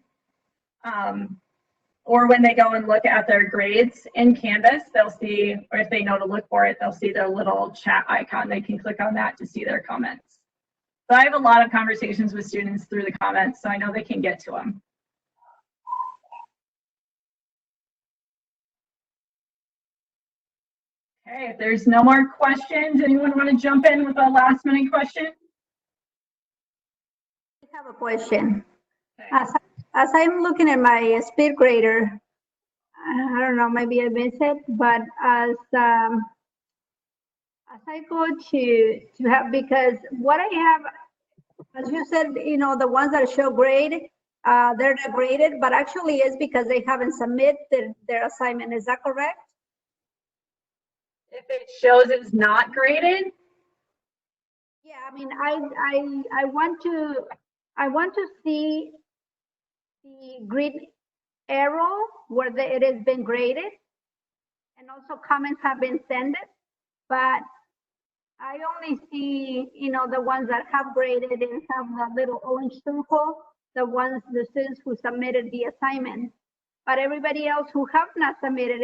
or when they go and look at their grades in Canvas, they'll see, or if they know to look for it, they'll see their little chat icon. They can click on that to see their comments. So I have a lot of conversations with students through the comments, so I know they can get to them. Okay, if there's no more questions, anyone want to jump in with a last minute question?
I have a question.
Okay.
As I'm looking at my Speedgrader, I don't know, maybe I missed it, but as I go to have, because what I have, as you said, you know, the ones that show grade, they're not graded, but actually it's because they haven't submitted their assignment. Is that correct?
If it shows it's not graded?
Yeah, I mean, I want to see the green arrow where it has been graded, and also comments have been sent, but I only see, you know, the ones that have graded and have the little orange circle, the students who submitted the assignment. But everybody else who have not submitted,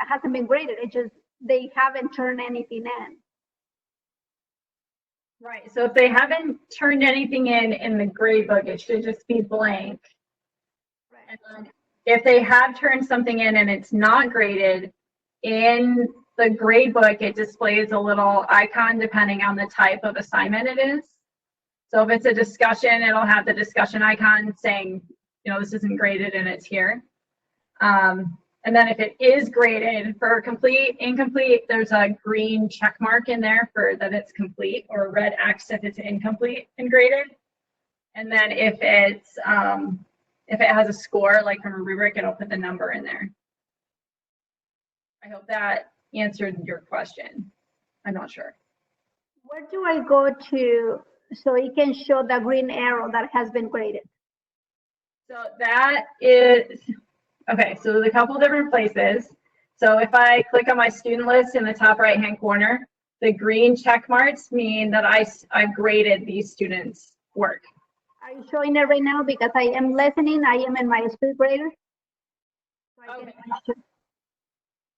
hasn't been graded. It just, they haven't turned anything in.
Right, so if they haven't turned anything in the grade book, it should just be blank.
Right.
And then if they have turned something in and it's not graded, in the grade book, it displays a little icon depending on the type of assignment it is. So if it's a discussion, it'll have the discussion icon saying, you know, this isn't graded and it's here. And then if it is graded for complete, incomplete, there's a green check mark in there for that it's complete, or a red X if it's incomplete and graded. And then if it has a score, like from a rubric, it'll put the number in there. I hope that answered your question. I'm not sure.
Where do I go to so it can show the green arrow that has been graded?
So that is, okay, so there's a couple different places. So if I click on my student list in the top right-hand corner, the green check marks mean that I've graded these students' work.
Are you showing it right now? Because I am listening. I am in my Speedgrader. So I
Okay.
can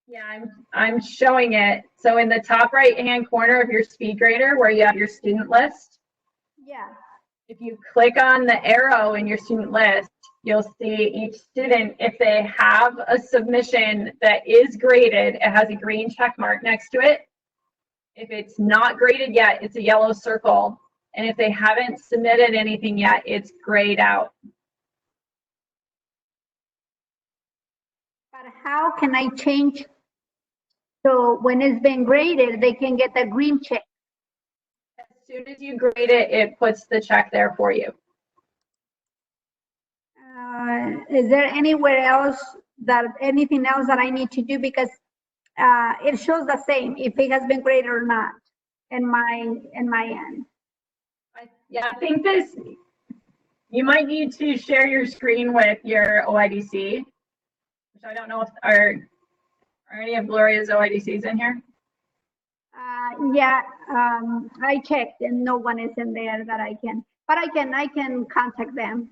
Yeah, I'm showing it. So in the top right-hand corner of your Speedgrader, where you have your student list,
yeah.
if you click on the arrow in your student list, you'll see each student, if they have a submission that is graded, it has a green check mark next to it. If it's not graded yet, it's a yellow circle. And if they haven't submitted anything yet, it's grayed out.
But how can I change? So when it's been graded, they can get the green check.
As soon as you grade it, it puts the check there for you.
Is there anywhere else anything else that I need to do? Because it shows the same if it has been graded or not in my end.
Yeah, I think this, you might need to share your screen with your OIDC, which I don't know if are any of Gloria's OIDCs in here?
Yeah, I checked and no one is in there that I can, but I can contact them.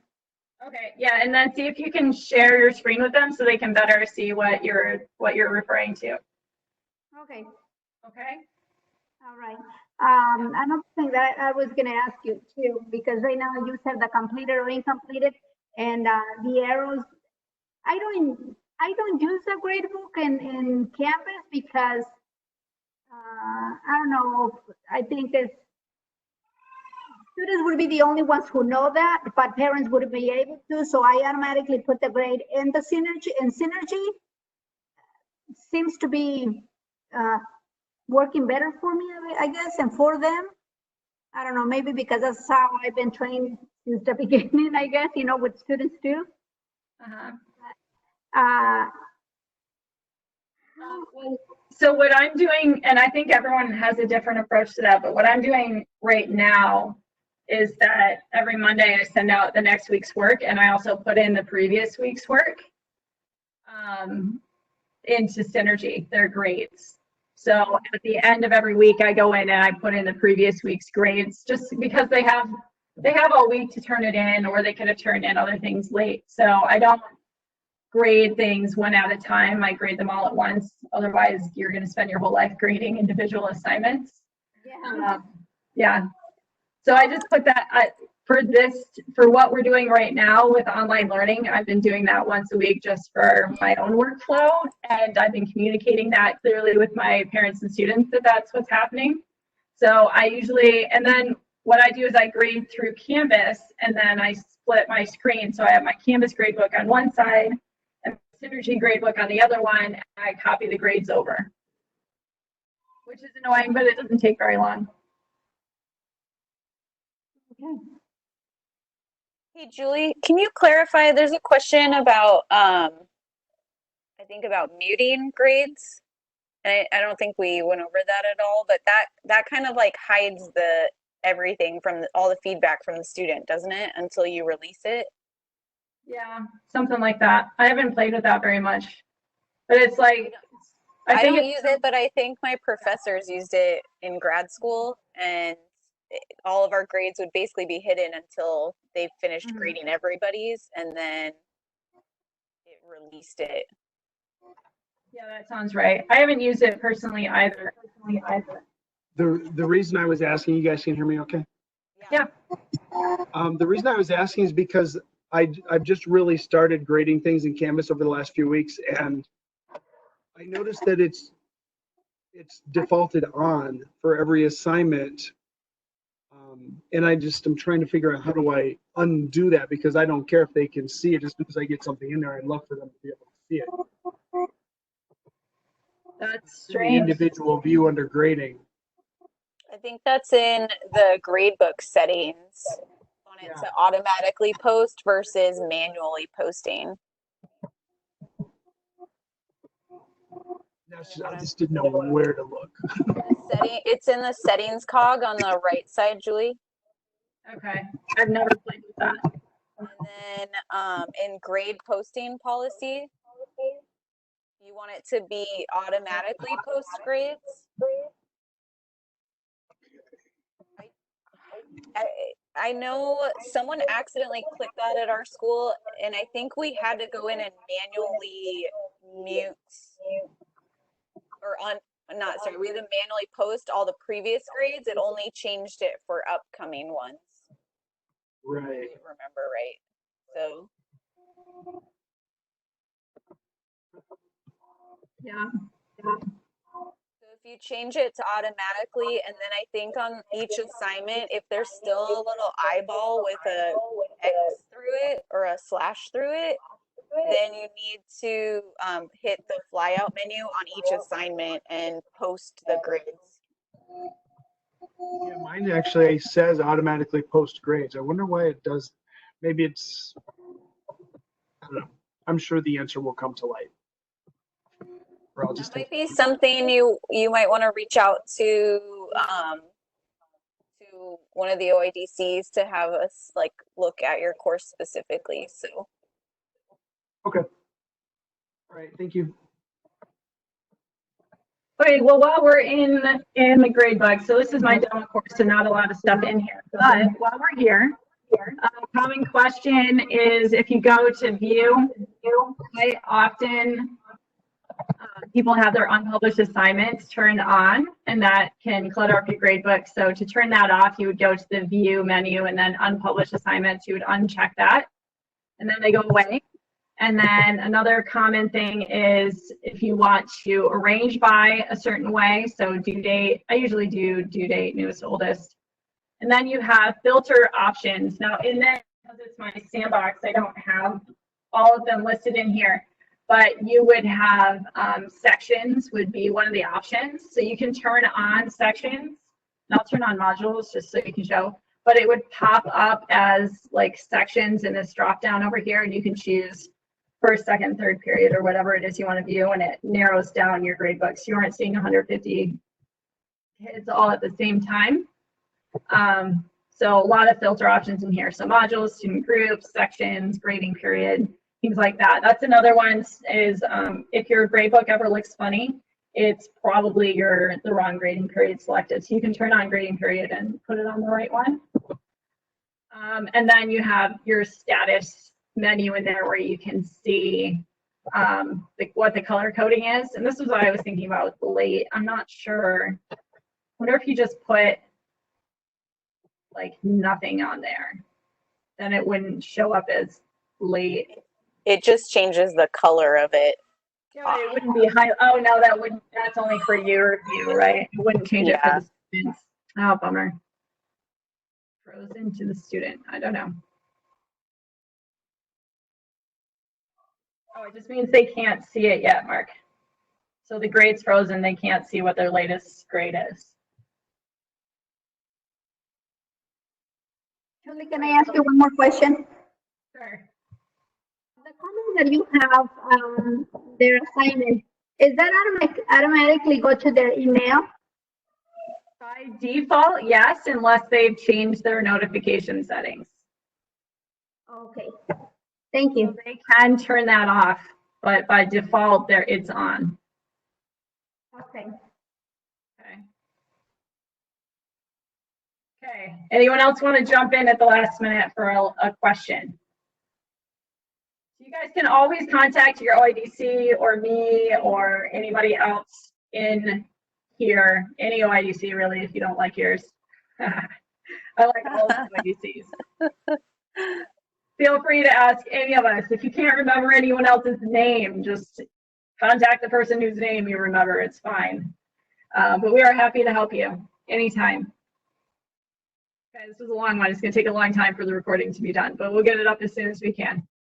Okay, yeah, and then see if you can share your screen with them so they can better see what you're referring to.
Okay.
Okay.
All right. Another thing that I was going to ask you too, because right now you said the completed or incompleted, and the arrows. I don't use a grade book in Canvas because I don't know. I think that students would be the only ones who know that, but parents wouldn't be able to. So I automatically put the grade in the Synergy, and Synergy seems to be working better for me, I guess, and for them. I don't know, maybe because that's how I've been trained since the beginning, I guess, what students do. Uh,
So what I'm doing, and I think everyone has a different approach to that, but what I'm doing right now is that every Monday I send out the next week's work, and I also put in the previous week's work into Synergy, their grades. So at the end of every week, I go in and I put in the previous week's grades, just because they have all week to turn it in, or they could have turned in other things late. So I don't grade things one at a time. I grade them all at once. Otherwise, you're going to spend your whole life grading individual assignments. Yeah. So I just put that for what we're doing right now with online learning. I've been doing that once a week just for my own workflow, and I've been communicating that clearly with my parents and students that that's what's happening. So I usually, and then what I do is I grade through Canvas, and then I split my screen. So I have my Canvas gradebook on one side and Synergy gradebook on the other one, and I copy the grades over, which is annoying, but it doesn't take very long.
Okay.
Hey, Julie, can you clarify? There's a question about, I think about muting grades. I don't think we went over that at all, but that kind of like hides everything from all the feedback from the student, doesn't it? Until you release it.
Yeah, something like that. I haven't played with that very much, but it's like,
I don't use it, but I think my professors used it in grad school, and all of our grades would basically be hidden until they finished grading everybody's, and then it released it.
Yeah, that sounds right. I haven't used it personally either.
The reason I was asking, you guys can hear me okay?
Yeah.
The reason I was asking is because I've just really started grading things in Canvas over the last few weeks, and I noticed that it's defaulted on for every assignment. And I'm trying to figure out how do I undo that, because I don't care if they can see it just because I get something in there. I'd love for them to be able to see it.
That's
The
strange.
individual view under grading.
I think that's in the gradebook settings on it to automatically post versus manually posting.
I just didn't know where to look.
It's in the settings cog on the right side, Julie.
Okay, I've never played with that.
And then in grade posting policy, you want it to be automatically post grades. I know someone accidentally clicked that at our school, and I think we had to go in and manually mute or we had to manually post all the previous grades. It only changed it for upcoming ones.
Right.
If I remember right. So
Yeah.
So if you change it to automatically, and then I think on each assignment, if there's still a little eyeball with a X through it or a slash through it, then you need to hit the flyout menu on each assignment and post the grades.
Yeah, mine actually says automatically post grades. I wonder why it does. Maybe it's, I don't know. I'm sure the answer will come to light. Or I'll just
That might be something you might want to reach out to one of the OIDCs to have us like look at your course specifically. So
Okay. All right. Thank you.
Okay, well, while we're in the grade book, so this is my demo course, so not a lot of stuff in here. But while we're here, a common question is if you go to view, quite often people have their unpublished assignments turned on, and that can clutter up your grade book. So to turn that off, you would go to the view menu and then unpublished assignments, you would uncheck that, and then they go away. And then another common thing is if you want to arrange by a certain way, so due date, I usually do due date, newest, oldest. And then you have filter options. Now in there, because it's my sandbox, I don't have all of them listed in here, but you would have sections would be one of the options. So you can turn on sections, and I'll turn on modules just so you can show, but it would pop up as like sections in this drop down over here, and you can choose first, second, third period, or whatever it is you want to view, and it narrows down your grade books. You aren't seeing 150 kids all at the same time. So a lot of filter options in here. So modules, student groups, sections, grading period, things like that. That's another one is if your grade book ever looks funny, it's probably the wrong grading period selected. So you can turn on grading period and put it on the right one. And then you have your status menu in there where you can see what the color coding is. And this is what I was thinking about with the late. I'm not sure. I wonder if you just put like nothing on there, then it wouldn't show up as late.
it just changes the color of it.
Yeah, it wouldn't be high. Oh no, that's only for your view, right? It wouldn't change it for the students. Oh, bummer. Frozen to the student. I don't know. Oh, it just means they can't see it yet, Mark. So the grade's frozen, they can't see what their latest grade is.
Julie, can I ask you one more question?
Sure.
The comment that you have their assignment, is that automatically go to their email?
By default, yes, unless they've changed their notification settings.
Okay, thank you.
So they can turn that off, but by default, it's on.
Okay.
Okay. Anyone else want to jump in at the last minute for a question? You guys can always contact your OIDC or me or anybody else in here, any OIDC really, if you don't like yours. I like all the OIDCs. Feel free to ask any of us. If you can't remember anyone else's name, just contact the person whose name you remember. It's fine. But we are happy to help you anytime. Okay, this was a long one. It's going to take a long time for the recording to be done, but we'll get it up as soon as we can.